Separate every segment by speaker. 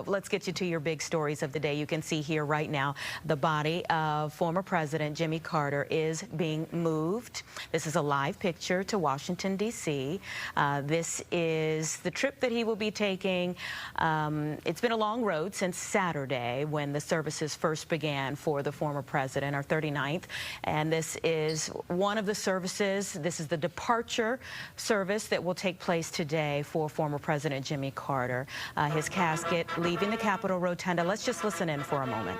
Speaker 1: Let's get you to your big stories of the day. You can see here right now the body of former President Jimmy Carter is being moved. This is a live picture to Washington, D.C. This is the trip that he will be taking. It's been a long road since Saturday when the services first began for the former president, our 39th. And this is one of the services. This is the departure service that will take place today for former President Jimmy Carter. His casket leaving the Capitol Rotunda. Let's just listen in for a moment.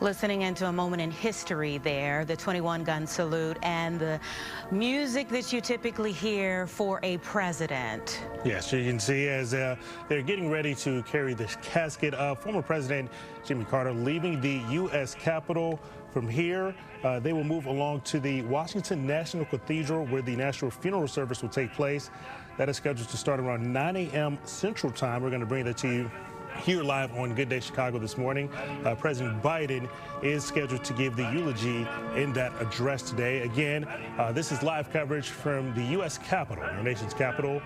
Speaker 1: Listening into a moment in history there, the 21-gun salute and the music that you typically hear for a president.
Speaker 2: Yes, you can see as they're getting ready to carry this casket of former President Jimmy Carter leaving the U.S. Capitol. From here, they will move along to the Washington National Cathedral where the national funeral service will take place. That is scheduled to start around 9 a.m. Central Time. We're going to bring that to you here live on Good Day Chicago this morning. President Biden is scheduled to give the eulogy in that address today. Again, this is live coverage from the U.S. Capitol, our nation's capital,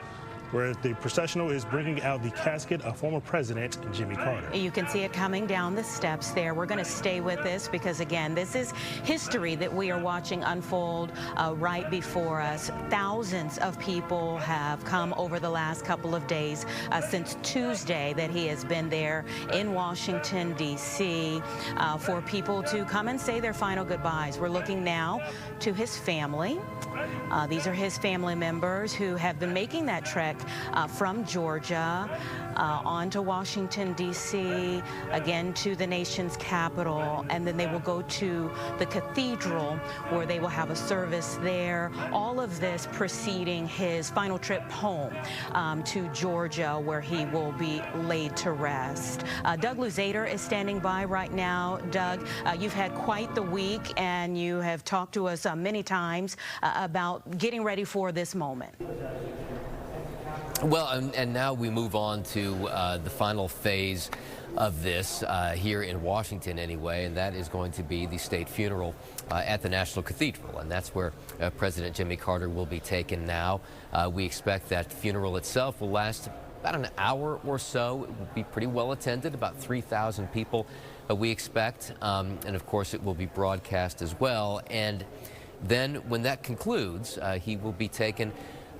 Speaker 2: where the processional is bringing out the casket of former President Jimmy Carter.
Speaker 1: You can see it coming down the steps there. We're going to stay with this because, again, this is history that we are watching unfold right before us. Thousands of people have come over the last couple of days since Tuesday that he has been there in Washington, D.C. For people to come and say their final goodbyes. We're looking now to his family. These are his family members who have been making that trek from Georgia on to Washington, D.C., again to the nation's capital, and then they will go to the cathedral where they will have a service there. All of this preceding his final trip home to Georgia, where he will be laid to rest. Doug Luzader is standing by right now. Doug, you've had quite the week, and you have talked to us many times about getting ready for this moment.
Speaker 3: Well, and now we move on to the final phase of this here in Washington anyway, and that is going to be the state funeral at the National Cathedral, and that's where President Jimmy Carter will be taken now. We expect that funeral itself will last about an hour or so. It will be pretty well attended, about 3,000 people we expect, and of course it will be broadcast as well. And then when that concludes, he will be taken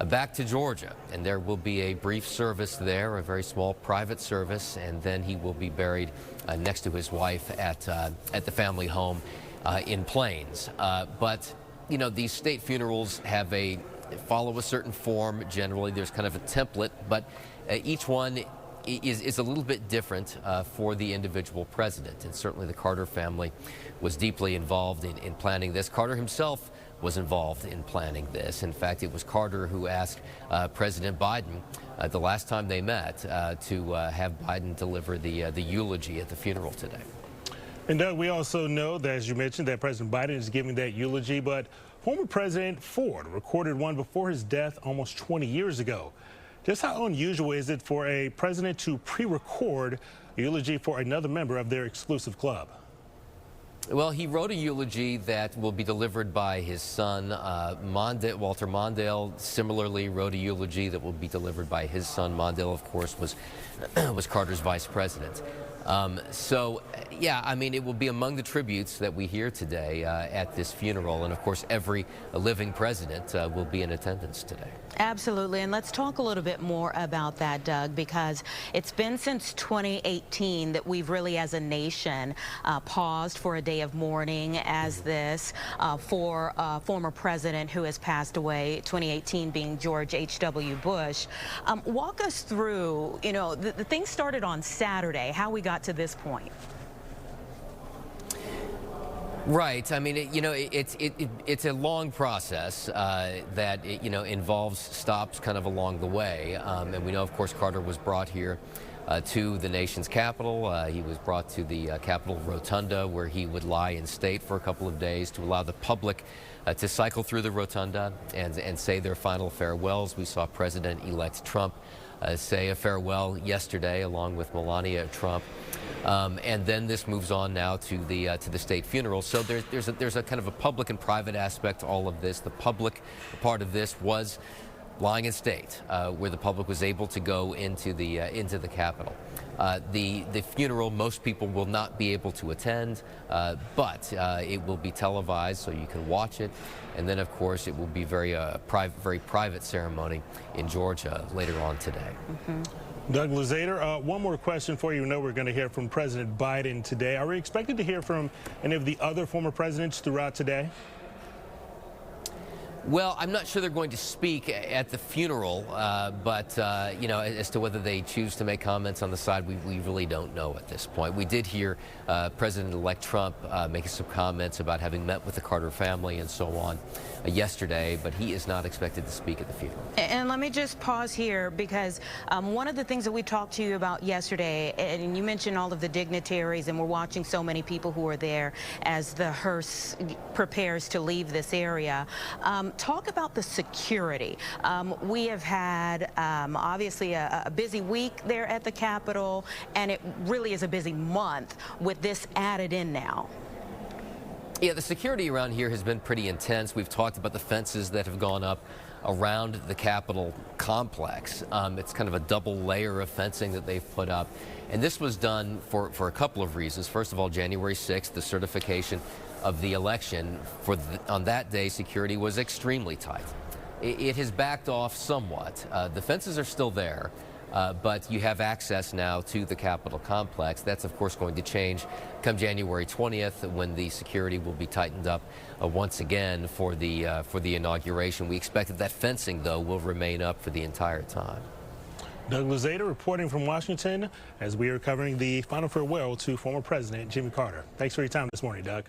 Speaker 3: back to Georgia, and there will be a brief service there, a very small private service, and then he will be buried next to his wife at the family home in Plains. But you know, these state funerals follow a certain form. Generally, there's kind of a template, but each one is a little bit different for the individual president, and certainly the Carter family was deeply involved in planning this. Carter himself was involved in planning this. In fact, it was Carter who asked President Biden the last time they met to have Biden deliver the eulogy at the funeral today.
Speaker 2: And Doug, we also know that, as you mentioned, that President Biden is giving that eulogy, but former President Ford recorded one before his death almost 20 years ago. Just how unusual is it for a president to pre-record a eulogy for another member of their exclusive club?
Speaker 3: Well, he wrote a eulogy that will be delivered by his son, Walter Mondale. Similarly, wrote a eulogy that will be delivered by his son. Mondale, of course, was Carter's vice president. So, yeah, I mean, it will be among the tributes that we hear today at this funeral. And, of course, every living president will be in attendance today.
Speaker 1: Absolutely. And let's talk a little bit more about that, Doug, because it's been since 2018 that we've really, as a nation, paused for a day of mourning as this for a former president who has passed away, 2018 being George H.W. Bush. Walk us through, you know, the thing started on Saturday, how we got to this point.
Speaker 3: Right. I mean, it's a long process that involves stops kind of along the way. And we know, of course, Carter was brought here to the nation's capital. He was brought to the Capitol Rotunda, where he would lie in state for a couple of days to allow the public to cycle through the rotunda and say their final farewells. We saw President-elect Trump say a farewell yesterday, along with Melania Trump. And then this moves on now to the state funeral. So there's a kind of a public and private aspect to all of this. The public part of this was lying in state, where the public was able to go into the Capitol. The funeral, most people will not be able to attend, but it will be televised, so you can watch it. And then, of course, it will be very private ceremony in Georgia later on today.
Speaker 1: Mm-hmm.
Speaker 2: Doug Luzader, one more question for you. We know we're going to hear from President Biden today. Are we expected to hear from any of the other former presidents throughout today?
Speaker 3: Well, I'm not sure they're going to speak at the funeral, but as to whether they choose to make comments on the side, we really don't know at this point. We did hear President-elect Trump making some comments about having met with the Carter family and so on yesterday, but he is not expected to speak at the funeral.
Speaker 1: And let me just pause here, because one of the things that we talked to you about yesterday, and you mentioned all of the dignitaries, and we're watching so many people who are there as the hearse prepares to leave this area. Talk about the security. We have had obviously a busy week there at the Capitol, and it really is a busy month with this added in now.
Speaker 3: Yeah, the security around here has been pretty intense. We've talked about the fences that have gone up around the Capitol complex. It's kind of a double layer of fencing that they've put up. And this was done for a couple of reasons. First of all, January 6th, the certification of the election. On that day, security was extremely tight. It has backed off somewhat. The fences are still there, but you have access now to the Capitol complex. That's, of course, going to change come January 20th, when the security will be tightened up once again for the inauguration. We expect that fencing, though, will remain up for the entire time.
Speaker 2: Doug Luzader reporting from Washington as we are covering the final farewell to former President Jimmy Carter. Thanks for your time this morning, Doug.